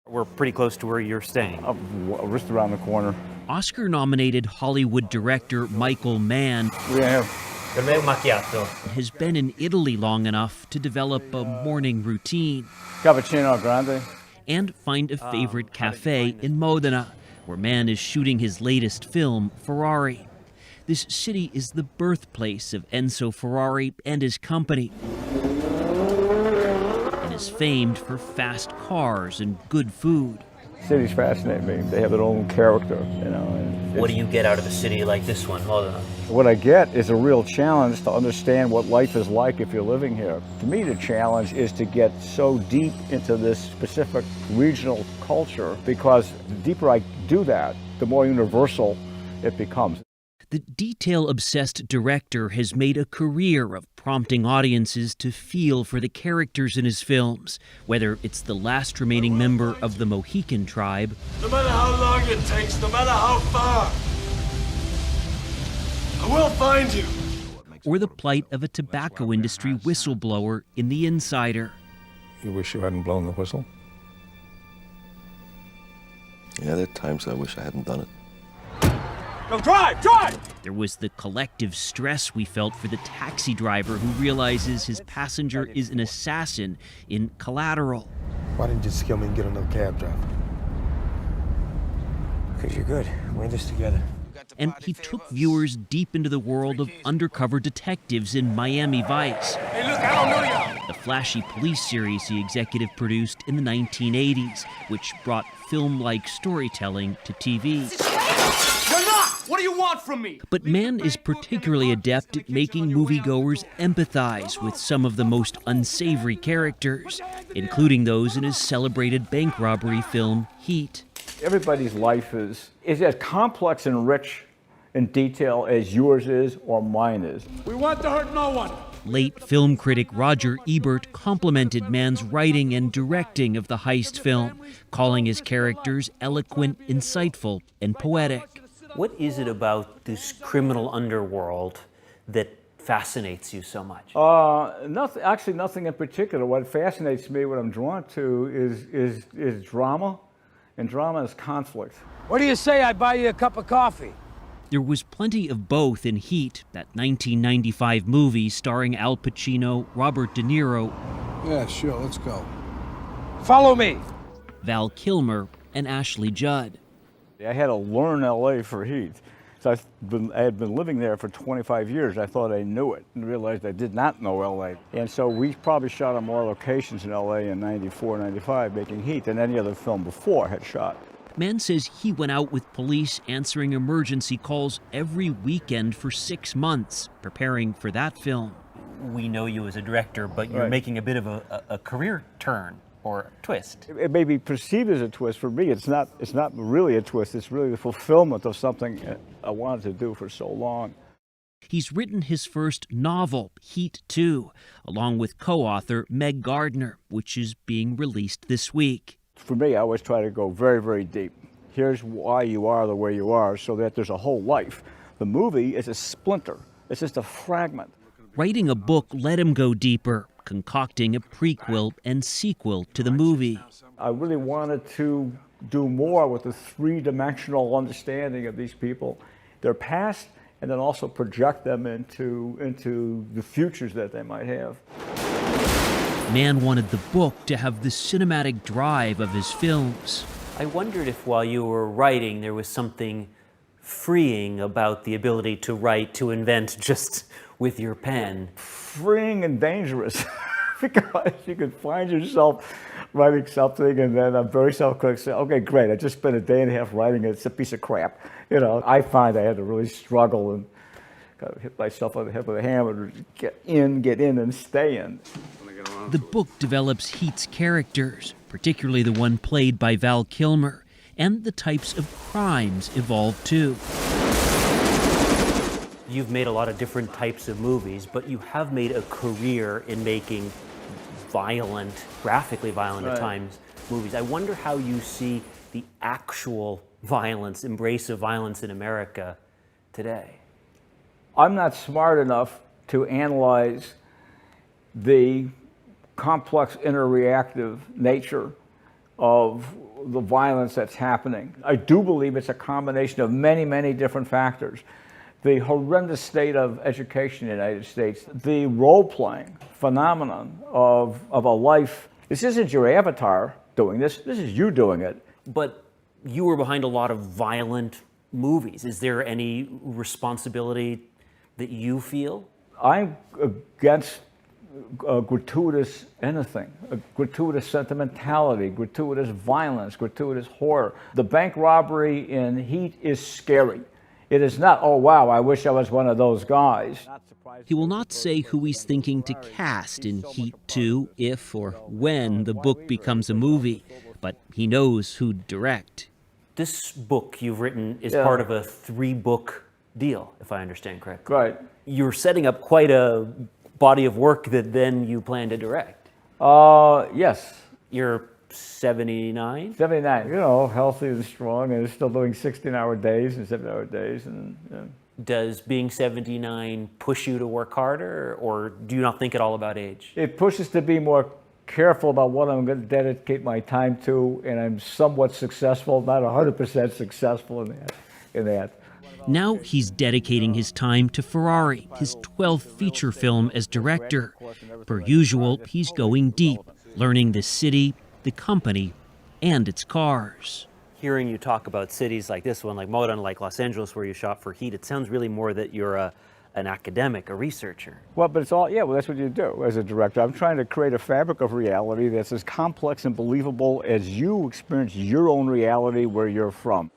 We're pretty close to where you're staying. Just around the corner. Oscar-nominated Hollywood director Michael Mann We have has been in Italy long enough to develop a morning routine cappuccino grande. and find a favorite cafe in Modena, where Mann is shooting his latest film, Ferrari. This city is the birthplace of Enzo Ferrari and his company, and is famed for fast cars and good food. Cities fascinate me. They have their own character, you know. And What do you get out of a city like this one, Modena? what I get is a real challenge to understand what life is like if you're living here. To me, the challenge is to get so deep into this specific regional culture, because the deeper I do that, the more universal it becomes. The detail-obsessed director has made a career of prompting audiences to feel for the characters in his films, whether it's the last remaining member of the Mohican tribe, No matter how long it takes, no matter how far, I will find you. or the plight of a tobacco industry whistleblower in The Insider. You wish you hadn't blown the whistle? Yeah, there are times I wish I hadn't done it. No, drive! There was the collective stress we felt for the taxi driver who realizes his passenger is an assassin in Collateral. Why didn't you just kill me and get another cab driver? Because you're good. We're in this together. And he took viewers deep into the world of undercover detectives in Miami Vice, Hey, look, I don't know y'all. the flashy police series he executive produced in the 1980s, which brought film-like storytelling to TV. You're not! What do you want from me? But Mann is particularly adept at making moviegoers empathize with some of the most unsavory characters, including those in his celebrated bank robbery film, Heat. Everybody's life is as complex and rich in detail as yours is or mine is. We want to hurt no one. Late film critic Roger Ebert complimented Mann's writing and directing of the heist film, calling his characters eloquent, insightful, and poetic. What is it about this criminal underworld that fascinates you so much? Nothing in particular. What fascinates me, what I'm drawn to, is drama, and drama is conflict. What do you say I buy you a cup of coffee? There was plenty of both in Heat, that 1995 movie starring Al Pacino, Robert De Niro, Yeah, sure, let's go. Follow me. Val Kilmer, and Ashley Judd. I had to learn LA for Heat. So I had been living there for 25 years. I thought I knew it and realized I did not know LA. And so we probably shot on more locations in LA in 94, 95, making Heat than any other film before had shot. Mann says he went out with police answering emergency calls every weekend for 6 months, preparing for that film. We know you as a director, but you're Right. making a bit of a career turn or twist. It may be perceived as a twist. For me, it's not really a twist. It's really the fulfillment of something I wanted to do for so long. He's written his first novel, Heat 2, along with co-author Meg Gardner, which is being released this week. For me, I always try to go very, very deep. Here's why you are the way you are, so that there's a whole life. The movie is a splinter. It's just a fragment. Writing a book let him go deeper, concocting a prequel and sequel to the movie. I really wanted to do more with the three-dimensional understanding of these people, their past, and then also project them into the futures that they might have. Mann wanted the book to have the cinematic drive of his films. I wondered if while you were writing there was something freeing about the ability to write, to invent just with your pen. Freeing and dangerous, because you could find yourself writing something and then I'm very self-critical, say, okay, great, I just spent a day and a half writing it, it's a piece of crap. You know, I find I had to really struggle and kind of hit myself on the head with a hammer to get in and stay in. The book develops Heat's characters, particularly the one played by Val Kilmer, and the types of crimes evolve too. You've made a lot of different types of movies, but you have made a career in making violent, graphically violent at times, movies. I wonder how you see the actual violence, embrace of violence in America today. I'm not smart enough to analyze the complex interreactive nature of the violence that's happening. I do believe it's a combination of many, many different factors. The horrendous state of education in the United States, the role-playing phenomenon of a life. This isn't your avatar doing this is you doing it. But you were behind a lot of violent movies. Is there any responsibility that you feel? I'm against gratuitous anything, gratuitous sentimentality, gratuitous violence, gratuitous horror. The bank robbery in Heat is scary. It is not, oh wow, I wish I was one of those guys. He will not say who he's thinking to cast in Heat 2 if or when the book becomes a movie, but he knows who'd direct. This book you've written is part of a 3-book deal, if I understand correctly. Right. You're setting up quite a body of work that then you plan to direct. Yes. You're 79? 79, you know, healthy and strong, and still doing 16-hour days and 7-hour days. And Does being 79 push you to work harder, or do you not think at all about age? it pushes to be more careful about what I'm going to dedicate my time to, and I'm somewhat successful, not 100% successful in that. Now he's dedicating his time to Ferrari, his 12th feature film as director. Per usual, he's going deep, learning the city, the company, and its cars. Hearing you talk about cities like this one, like Modena, like Los Angeles, where you shot for Heat, it sounds really more that you're an academic, a researcher. Well, but it's all, well, that's what you do as a director. I'm trying to create a fabric of reality that's as complex and believable as you experience your own reality where you're from.